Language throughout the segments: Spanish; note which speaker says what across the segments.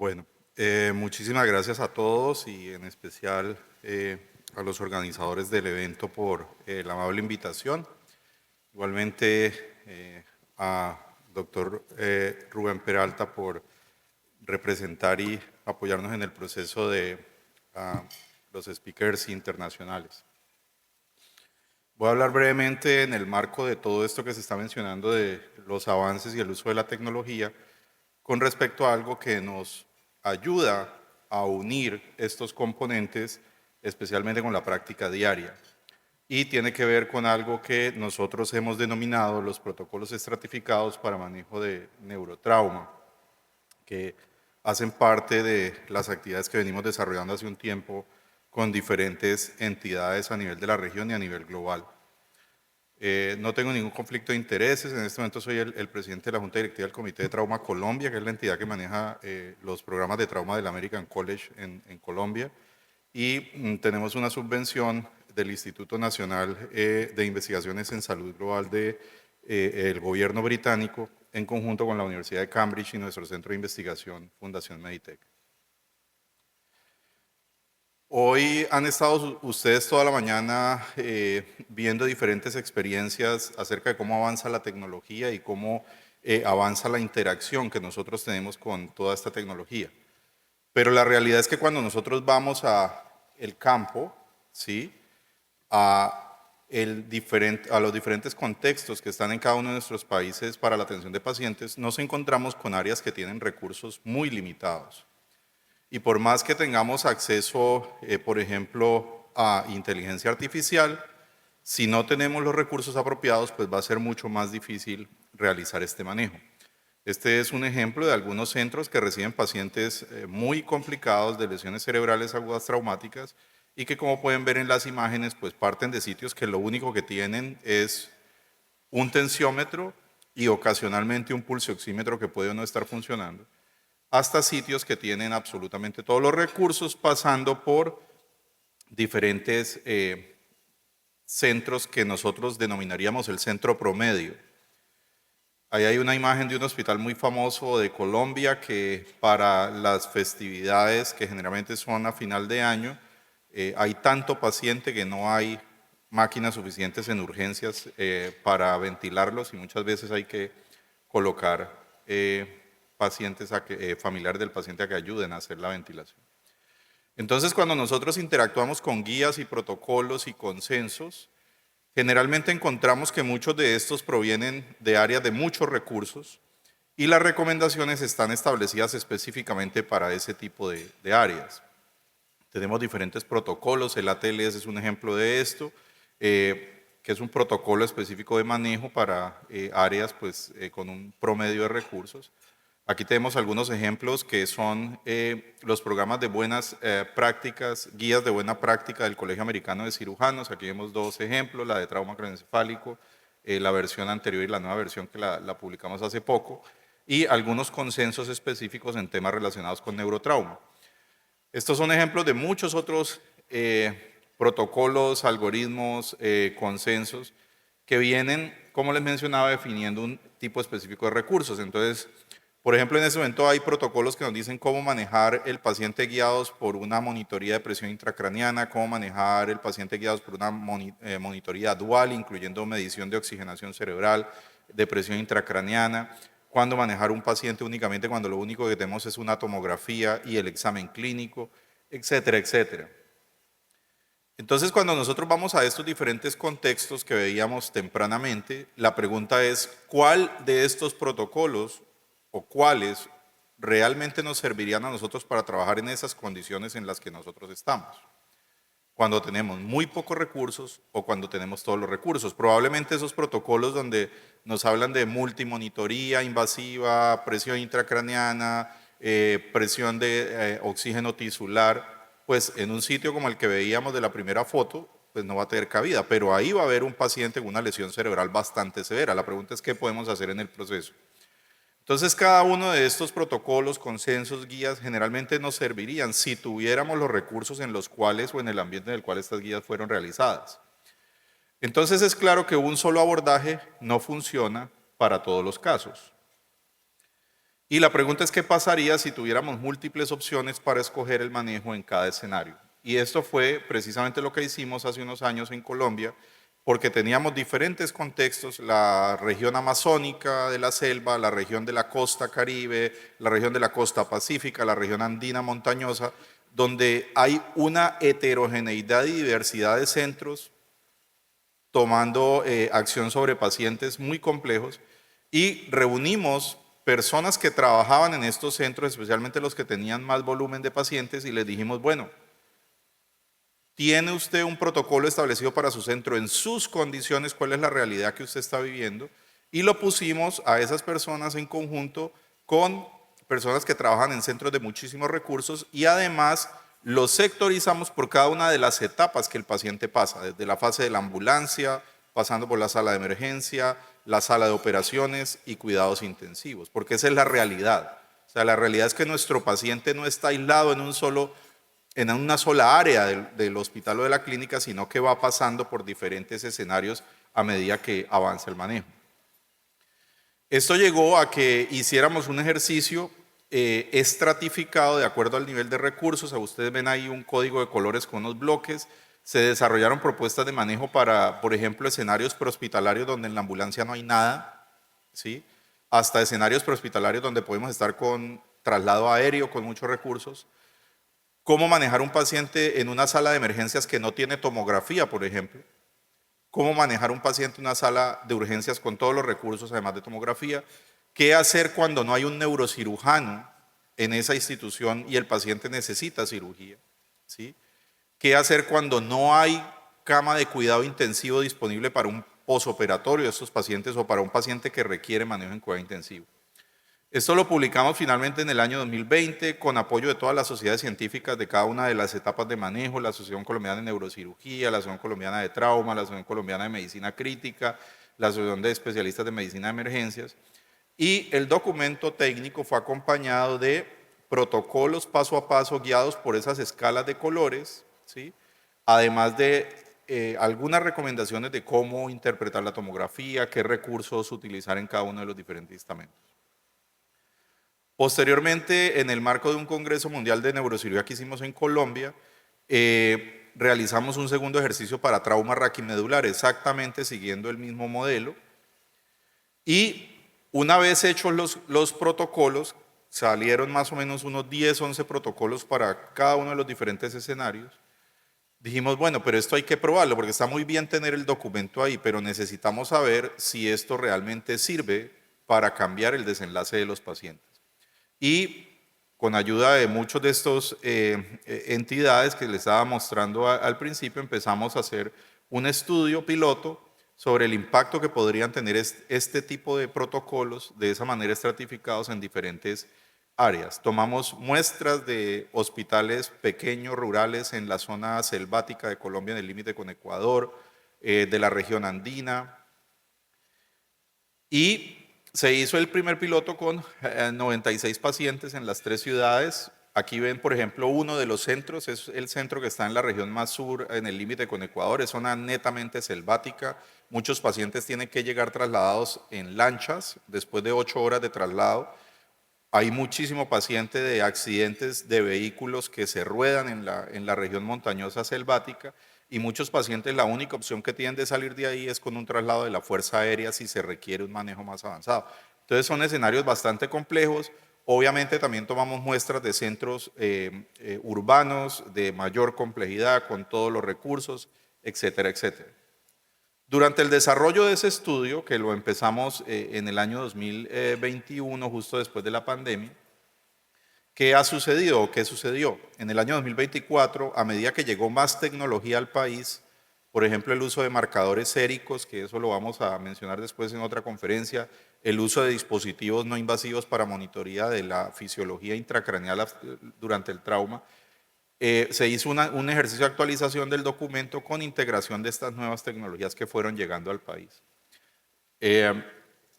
Speaker 1: Bueno, muchísimas gracias a todos y en especial a los organizadores del evento por la amable invitación. Igualmente a doctor Rubén Peralta por representar y apoyarnos en el proceso de los speakers internacionales. Voy a hablar brevemente en el marco de todo esto que se está mencionando de los avances y el uso de la tecnología con respecto a algo que nos ayuda a unir estos componentes, especialmente con la práctica diaria. Y tiene que ver con algo que nosotros hemos denominado los protocolos estratificados para manejo de neurotrauma, que hacen parte de las actividades que venimos desarrollando hace un tiempo con diferentes entidades a nivel de la región y a nivel global. No tengo ningún conflicto de intereses, en este momento soy el presidente de la Junta Directiva del Comité de Trauma Colombia, que es la entidad que maneja los programas de trauma del American College en Colombia, y tenemos una subvención del Instituto Nacional de Investigaciones en Salud Global del gobierno británico, en conjunto con la Universidad de Cambridge y nuestro centro de investigación, Fundación Meditech. Hoy han estado ustedes toda la mañana viendo diferentes experiencias acerca de cómo avanza la tecnología y cómo avanza la interacción que nosotros tenemos con toda esta tecnología. Pero la realidad es que cuando nosotros vamos a el campo, ¿sí? a los diferentes contextos que están en cada uno de nuestros países para la atención de pacientes, nos encontramos con áreas que tienen recursos muy limitados. Y por más que tengamos acceso, por ejemplo, a inteligencia artificial, si no tenemos los recursos apropiados, pues va a ser mucho más difícil realizar este manejo. Este es un ejemplo de algunos centros que reciben pacientes muy complicados de lesiones cerebrales agudas traumáticas y que, como pueden ver en las imágenes, pues parten de sitios que lo único que tienen es un tensiómetro y ocasionalmente un pulsioxímetro que puede o no estar funcionando, hasta sitios que tienen absolutamente todos los recursos, pasando por diferentes centros que nosotros denominaríamos el centro promedio. Ahí hay una imagen de un hospital muy famoso de Colombia que para las festividades que generalmente son a final de año, hay tanto paciente que no hay máquinas suficientes en urgencias para ventilarlos y muchas veces hay que colocar pacientes, familiares del paciente a que ayuden a hacer la ventilación. Entonces, cuando nosotros interactuamos con guías y protocolos y consensos, generalmente encontramos que muchos de estos provienen de áreas de muchos recursos y las recomendaciones están establecidas específicamente para ese tipo de áreas. Tenemos diferentes protocolos, el ATLS es un ejemplo de esto, que es un protocolo específico de manejo para áreas pues, con un promedio de recursos. Aquí tenemos algunos ejemplos que son los programas de buenas prácticas, guías de buena práctica del Colegio Americano de Cirujanos. Aquí vemos dos ejemplos, la de trauma craneoencefálico, la versión anterior y la nueva versión que la publicamos hace poco, y algunos consensos específicos en temas relacionados con neurotrauma. Estos son ejemplos de muchos otros protocolos, algoritmos, consensos que vienen, como les mencionaba, definiendo un tipo específico de recursos. Entonces, por ejemplo, en este momento hay protocolos que nos dicen cómo manejar el paciente guiados por una monitoría de presión intracraneana, cómo manejar el paciente guiados por una monitoría dual, incluyendo medición de oxigenación cerebral, de presión intracraneana, cuándo manejar un paciente únicamente cuando lo único que tenemos es una tomografía y el examen clínico, etcétera, etcétera. Entonces, cuando nosotros vamos a estos diferentes contextos que veíamos tempranamente, la pregunta es, ¿cuál de estos protocolos o cuáles realmente nos servirían a nosotros para trabajar en esas condiciones en las que nosotros estamos? Cuando tenemos muy pocos recursos o cuando tenemos todos los recursos. Probablemente esos protocolos donde nos hablan de multimonitoría invasiva, presión intracraneana, presión de oxígeno tisular, pues en un sitio como el que veíamos de la primera foto, pues no va a tener cabida, pero ahí va a haber un paciente con una lesión cerebral bastante severa. La pregunta es qué podemos hacer en el proceso. Entonces, cada uno de estos protocolos, consensos, guías, generalmente nos servirían si tuviéramos los recursos en los cuales o en el ambiente en el cual estas guías fueron realizadas. Entonces, es claro que un solo abordaje no funciona para todos los casos. Y la pregunta es qué pasaría si tuviéramos múltiples opciones para escoger el manejo en cada escenario. Y esto fue precisamente lo que hicimos hace unos años en Colombia, porque teníamos diferentes contextos, la región amazónica de la selva, la región de la costa caribe, la región de la costa pacífica, la región andina montañosa, donde hay una heterogeneidad y diversidad de centros tomando acción sobre pacientes muy complejos y reunimos personas que trabajaban en estos centros, especialmente los que tenían más volumen de pacientes, y les dijimos, bueno, ¿tiene usted un protocolo establecido para su centro en sus condiciones? ¿Cuál es la realidad que usted está viviendo? Y lo pusimos a esas personas en conjunto con personas que trabajan en centros de muchísimos recursos y además los sectorizamos por cada una de las etapas que el paciente pasa, desde la fase de la ambulancia, pasando por la sala de emergencia, la sala de operaciones y cuidados intensivos, porque esa es la realidad. O sea, la realidad es que nuestro paciente no está aislado en una sola área del hospital o de la clínica, sino que va pasando por diferentes escenarios a medida que avanza el manejo. Esto llegó a que hiciéramos un ejercicio estratificado de acuerdo al nivel de recursos. Ustedes ven ahí un código de colores con unos bloques. Se desarrollaron propuestas de manejo para, por ejemplo, escenarios prehospitalarios donde en la ambulancia no hay nada, ¿sí? Hasta escenarios prehospitalarios donde podemos estar con traslado aéreo, con muchos recursos. Cómo manejar un paciente en una sala de emergencias que no tiene tomografía, por ejemplo. Cómo manejar un paciente en una sala de urgencias con todos los recursos, además de tomografía. ¿Qué hacer cuando no hay un neurocirujano en esa institución y el paciente necesita cirugía? ¿Sí? ¿Qué hacer cuando no hay cama de cuidado intensivo disponible para un posoperatorio de estos pacientes o para un paciente que requiere manejo en cuidado intensivo? Esto lo publicamos finalmente en el año 2020 con apoyo de todas las sociedades científicas de cada una de las etapas de manejo, la Asociación Colombiana de Neurocirugía, la Asociación Colombiana de Trauma, la Asociación Colombiana de Medicina Crítica, la Asociación de Especialistas de Medicina de Emergencias. Y el documento técnico fue acompañado de protocolos paso a paso guiados por esas escalas de colores, ¿sí? Además de algunas recomendaciones de cómo interpretar la tomografía, qué recursos utilizar en cada uno de los diferentes estamentos. Posteriormente, en el marco de un Congreso Mundial de Neurocirugía que hicimos en Colombia, realizamos un segundo ejercicio para trauma raquimedular, exactamente siguiendo el mismo modelo. Y una vez hechos los protocolos, salieron más o menos unos 10, 11 protocolos para cada uno de los diferentes escenarios. Dijimos, bueno, pero esto hay que probarlo, porque está muy bien tener el documento ahí, pero necesitamos saber si esto realmente sirve para cambiar el desenlace de los pacientes. Y con ayuda de muchos de estos entidades que les estaba mostrando al principio, empezamos a hacer un estudio piloto sobre el impacto que podrían tener este tipo de protocolos de esa manera estratificados en diferentes áreas. Tomamos muestras de hospitales pequeños, rurales, en la zona selvática de Colombia, en el límite con Ecuador, de la región andina, y se hizo el primer piloto con 96 pacientes en las 3 ciudades. Aquí ven, por ejemplo, uno de los centros, es el centro que está en la región más sur, en el límite con Ecuador, es zona netamente selvática. Muchos pacientes tienen que llegar trasladados en lanchas, después de 8 horas de traslado. Hay muchísimo paciente de accidentes de vehículos que se ruedan en la región montañosa selvática y muchos pacientes la única opción que tienen de salir de ahí es con un traslado de la Fuerza Aérea si se requiere un manejo más avanzado. Entonces son escenarios bastante complejos. Obviamente también tomamos muestras de centros urbanos de mayor complejidad con todos los recursos, etcétera, etcétera. Durante el desarrollo de ese estudio, que lo empezamos en el año 2021, justo después de la pandemia, ¿qué ha sucedido o qué sucedió? En el año 2024, a medida que llegó más tecnología al país, por ejemplo, el uso de marcadores séricos, que eso lo vamos a mencionar después en otra conferencia, el uso de dispositivos no invasivos para monitoría de la fisiología intracraneal durante el trauma, se hizo un ejercicio de actualización del documento con integración de estas nuevas tecnologías que fueron llegando al país.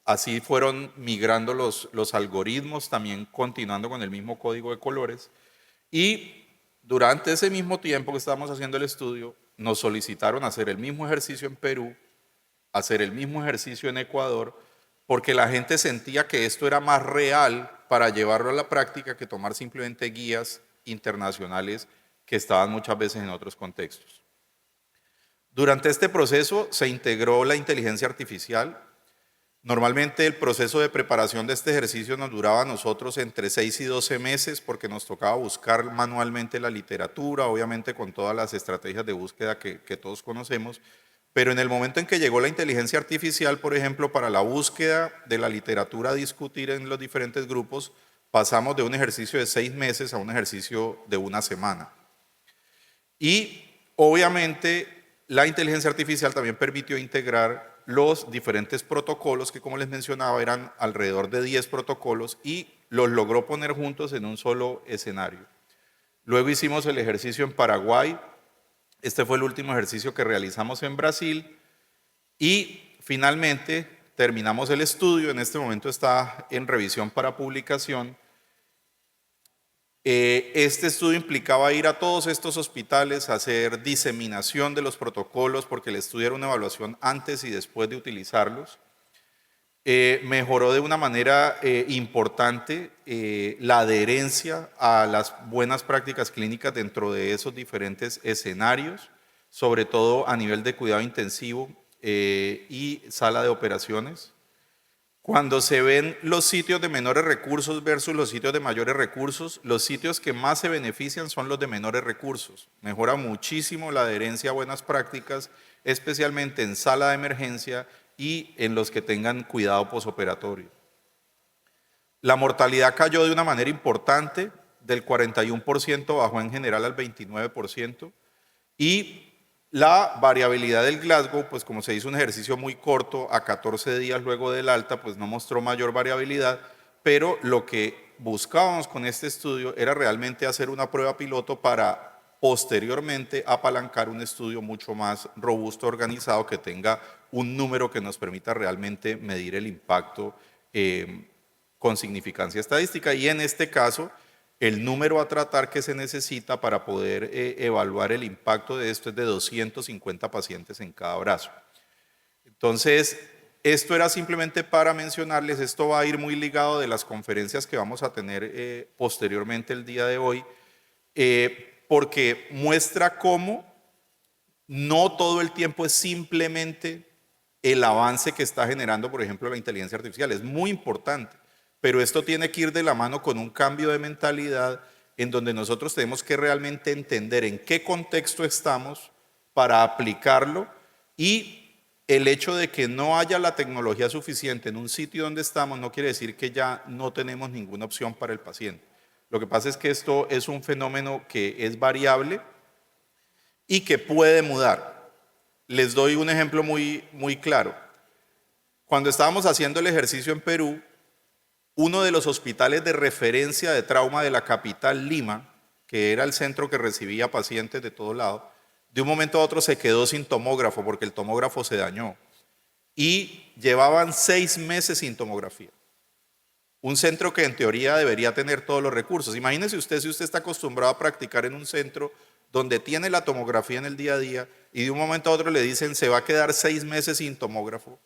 Speaker 1: Así fueron migrando los algoritmos, también continuando con el mismo código de colores. Y durante ese mismo tiempo que estábamos haciendo el estudio, nos solicitaron hacer el mismo ejercicio en Perú, hacer el mismo ejercicio en Ecuador, porque la gente sentía que esto era más real para llevarlo a la práctica que tomar simplemente guías internacionales que estaban muchas veces en otros contextos. Durante este proceso se integró la inteligencia artificial. Normalmente el proceso de preparación de este ejercicio nos duraba a nosotros entre 6 y 12 meses porque nos tocaba buscar manualmente la literatura, obviamente con todas las estrategias de búsqueda que todos conocemos, pero en el momento en que llegó la inteligencia artificial, por ejemplo, para la búsqueda de la literatura a discutir en los diferentes grupos, pasamos de un ejercicio de 6 meses a un ejercicio de una semana. Y obviamente la inteligencia artificial también permitió integrar los diferentes protocolos que, como les mencionaba, eran alrededor de 10 protocolos y los logró poner juntos en un solo escenario. Luego hicimos el ejercicio en Paraguay. Este fue el último ejercicio que realizamos en Brasil y finalmente terminamos el estudio. En este momento está en revisión para publicación. Este estudio implicaba ir a todos estos hospitales a hacer diseminación de los protocolos porque el estudio era una evaluación antes y después de utilizarlos. Mejoró de una manera importante la adherencia a las buenas prácticas clínicas dentro de esos diferentes escenarios, sobre todo a nivel de cuidado intensivo y sala de operaciones. Cuando se ven los sitios de menores recursos versus los sitios de mayores recursos, los sitios que más se benefician son los de menores recursos. Mejora muchísimo la adherencia a buenas prácticas, especialmente en sala de emergencia y en los que tengan cuidado posoperatorio. La mortalidad cayó de una manera importante, del 41% bajó en general al 29%, y la variabilidad del Glasgow, pues como se hizo un ejercicio muy corto, a 14 días luego del alta, pues no mostró mayor variabilidad, pero lo que buscábamos con este estudio era realmente hacer una prueba piloto para posteriormente apalancar un estudio mucho más robusto, organizado, que tenga un número que nos permita realmente medir el impacto con significancia estadística, y en este caso el número a tratar que se necesita para poder evaluar el impacto de esto es de 250 pacientes en cada brazo. Entonces, esto era simplemente para mencionarles, esto va a ir muy ligado de las conferencias que vamos a tener posteriormente el día de hoy, porque muestra cómo no todo el tiempo es simplemente el avance que está generando, por ejemplo, la inteligencia artificial. Es muy importante, pero esto tiene que ir de la mano con un cambio de mentalidad en donde nosotros tenemos que realmente entender en qué contexto estamos para aplicarlo, y el hecho de que no haya la tecnología suficiente en un sitio donde estamos no quiere decir que ya no tenemos ninguna opción para el paciente. Lo que pasa es que esto es un fenómeno que es variable y que puede mudar. Les doy un ejemplo muy claro. Cuando estábamos haciendo el ejercicio en Perú, uno de los hospitales de referencia de trauma de la capital, Lima, que era el centro que recibía pacientes de todo lado, de un momento a otro se quedó sin tomógrafo porque el tomógrafo se dañó y llevaban 6 meses sin tomografía. Un centro que en teoría debería tener todos los recursos. Imagínese usted, si usted está acostumbrado a practicar en un centro donde tiene la tomografía en el día a día y de un momento a otro le dicen se va a quedar 6 meses sin tomógrafo.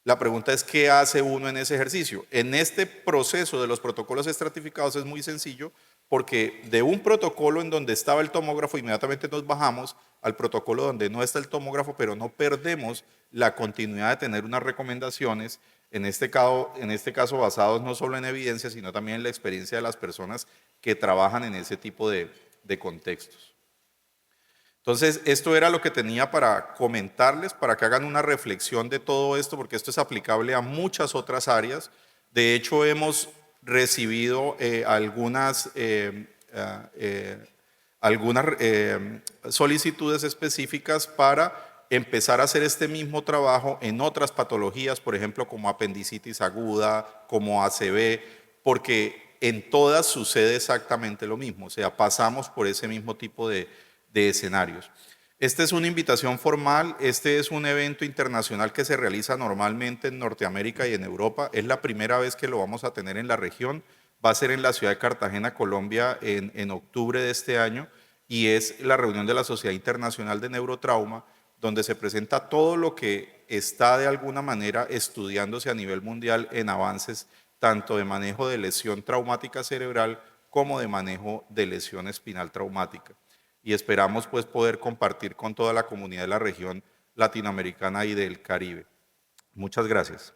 Speaker 1: La pregunta es, ¿qué hace uno en ese ejercicio? En este proceso de los protocolos estratificados es muy sencillo, porque de un protocolo en donde estaba el tomógrafo inmediatamente nos bajamos al protocolo donde no está el tomógrafo, pero no perdemos la continuidad de tener unas recomendaciones, en este caso basados no solo en evidencia, sino también en la experiencia de las personas que trabajan en ese tipo de contextos. Entonces, esto era lo que tenía para comentarles, para que hagan una reflexión de todo esto, porque esto es aplicable a muchas otras áreas. De hecho, hemos recibido algunas solicitudes específicas para empezar a hacer este mismo trabajo en otras patologías, por ejemplo, como apendicitis aguda, como ACV, porque en todas sucede exactamente lo mismo, o sea, pasamos por ese mismo tipo de escenarios. Esta es una invitación formal, este es un evento internacional que se realiza normalmente en Norteamérica y en Europa, es la primera vez que lo vamos a tener en la región, va a ser en la ciudad de Cartagena, Colombia, en octubre de este año, y es la reunión de la Sociedad Internacional de Neurotrauma, donde se presenta todo lo que está de alguna manera estudiándose a nivel mundial en avances tanto de manejo de lesión traumática cerebral como de manejo de lesión espinal traumática. Y esperamos pues poder compartir con toda la comunidad de la región latinoamericana y del Caribe. Muchas gracias.